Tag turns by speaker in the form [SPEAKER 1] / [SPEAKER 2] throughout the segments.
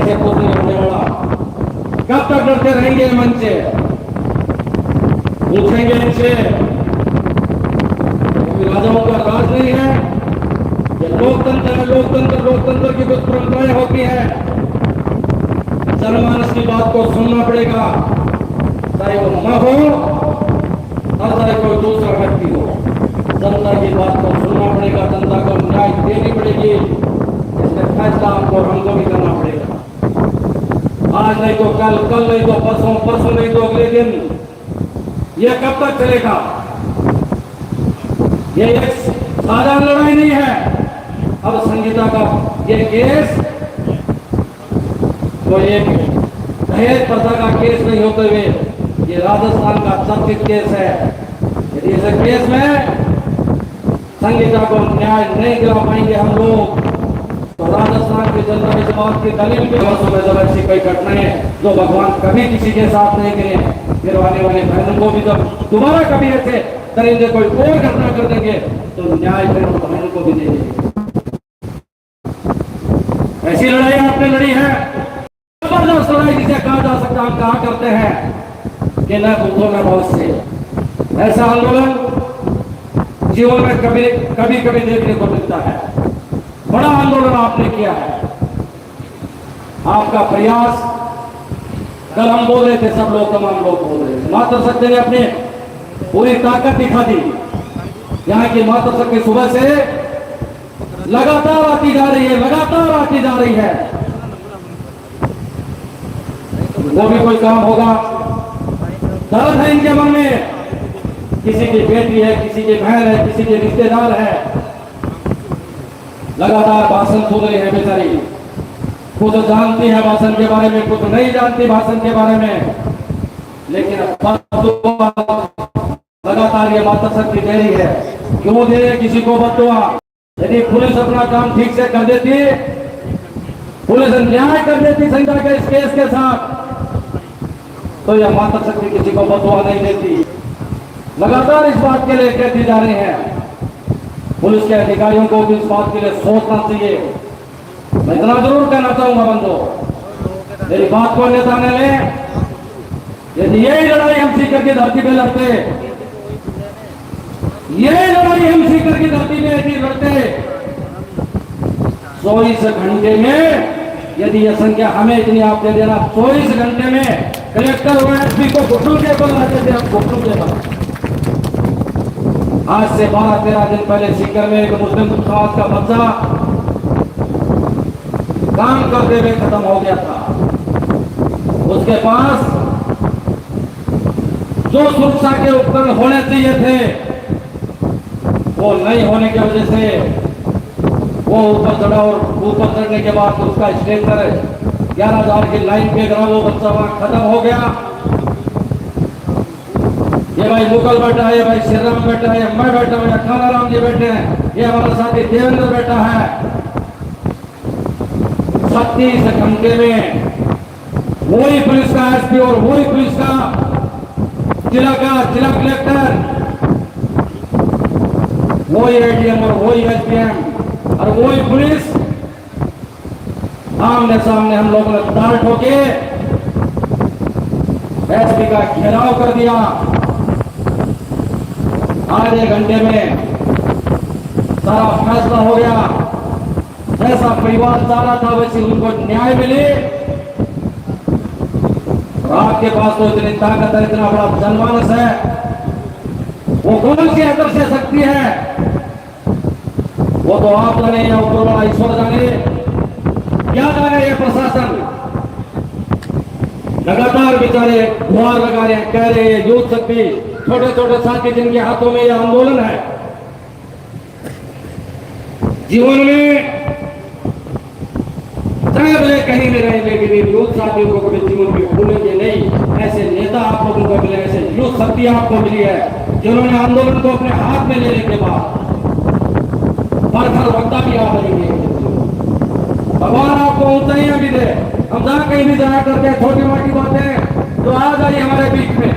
[SPEAKER 1] से कुछ नहीं होने वाला। कब तक डरते रहेंगे मन से? पूछेंगे इनसे, राजाओं का राज नहीं है, ये लोकतंत्र है। लोकतंत्र की कुछ परंपराएं होती है। जनमानस की बात को सुनना पड़ेगा, चाहे वो मां हो और चाहे कोई दूसरा व्यक्ति हो। जनता की बात को सुनना पड़ेगा, जनता को न्याय देनी पड़ेगी। इसमें फैसला आपको और हमको भी करना पड़ेगा। आज नहीं तो कल, कल नहीं तो परसों, परसों नहीं तो अगले दिन। ये कब तक चलेगा? ये एक साधारण लड़ाई नहीं है। अब संगीता का ये केस तो एक दहेज प्रथा का केस नहीं होते हुए ये राजस्थान का चर्चित केस है। यदि इस केस में संगीता को न्याय नहीं दिला पाएंगे हम लोग, तो राजस्थान की जनता इस बात की दलील भी सुबह जब ऐसी कई घटनाएं जो भगवान कभी किसी के साथ नहीं करे, फिर आने वाले बहनों को भी जब दोबारा कभी ऐसे करेंगे, कोई और घटना कर देंगे, तो न्याय फिर उन बहनों को भी देंगे। ऐसी लड़ाई आपने लड़ी है, जबरदस्त लड़ाई जिसे कहा जा सकता, हम कहा करते हैं कि न भूखो न बहुत से। ऐसा आंदोलन जीवन में कभी कभी देखने को मिलता है। बड़ा आंदोलन आपने किया है। आपका प्रयास, कल हम बोल रहे थे, सब लोग, तमाम लोग बोल रहे थे, मातृशक्ति ने अपनी पूरी ताकत दिखा दी। यहाँ की मातृशक्ति सुबह से लगातार आती जा रही है, लगातार आती जा रही है। वो भी कोई काम होगा, दर्द है इनके मन में। किसी की बेटी है, किसी की बहन है, किसी के रिश्तेदार है, लगातार भाषण सुन रही है बेचारी। कुछ जानती है भाषण के बारे में, कुछ नहीं जानती भाषण के बारे में, लेकिन लगातार ये मातृशक्ति दे रही है। क्यों दे रही है? किसी को बददुआ। यदि पुलिस अपना काम ठीक से कर देती, पुलिस न्याय कर देती संगीता के इस केस के साथ, तो यह मातृशक्ति किसी को बददुआ नहीं देती। लगातार इस बात के लिए कहती जा रही है। पुलिस के अधिकारियों को भी इस बात के लिए सोचना चाहिए। मैं इतना जरूर कहना चाहूंगा बंधु, मेरी बात को अन्यथा न ले। यदि यही लड़ाई हम सीकर की धरती पे लड़ते, यही लड़ाई हम सीकर की धरती पे यदि लड़ते, 24 घंटे में, यदि यह संख्या हमें इतनी आप दे देना, 24 घंटे में कलेक्टर और एसपी को घुटनों के बल लाते थे हम, घुटनों के बल। आज से 12-13 दिन पहले सीकर में एक मुस्लिम समाज का बच्चा काम करते हुए खत्म हो गया था। उसके पास जो सुरक्षा के उपकरण होने चाहिए थे, वो नहीं होने की वजह से वो ऊपर चढ़ा, और ऊपर चढ़ने के बाद उसका स्ट्रेचर 11,000 की लाइन पे गिरा, वो बच्चा वहां खत्म हो गया। ये भाई मुगल बैठा है, ये भाई श्रीराम बैठा है, मैं बैठा हूं, खानाराम जी बैठे हैं, ये हमारा साथी देवेंद्र बैठा है। 36 घंटे में वही पुलिस का एसपी और वही पुलिस का जिला कलेक्टर, वही एडीएम और वही एसपीएम और वही पुलिस आमने सामने हम लोगों ने तार ठोके एसपी का घेराव कर दिया। आधे घंटे में सारा फैसला हो गया। जैसा परिवार चाह रहा था वैसे उनको न्याय मिले। आपके पास तो इतनी ताकत है, इतना बड़ा जनमानस है, वो कौन सी अंदर से शक्ति है? वो तो आप जाने या ऊपर वाला ईश्वर जाने, क्या जाने ये प्रशासन। लगातार बेचारे गुहार लगा रहे हैं, कह रहे हैं यूथ शक्ति, छोटे छोटे साथी जिनके हाथों में यह आंदोलन है। जीवन में चाहे भले कहीं में रहेंगे, लेकिन यूथ साथियों को कभी जीवन में भूलेंगे नहीं। ऐसे नेता आप लोगों को मिले, ऐसे यूथ शक्ति आपको मिली है, जिन्होंने आंदोलन को अपने हाथ में लेने के बाद बरखर वक्ता भी आप बनेंगे। भगवान आपको ऊंचाइयां भी दे। हम जहां कहीं भी जाया करते हैं छोटी मोटी बातें, तो आ जाइए हमारे बीच में।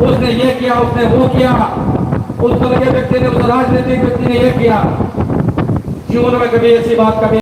[SPEAKER 1] उसने ये किया, उसने वो किया, उस तरह के व्यक्ति ने, उस राजनीतिक व्यक्ति ने ये किया। जीवन में कभी ऐसी बात कभी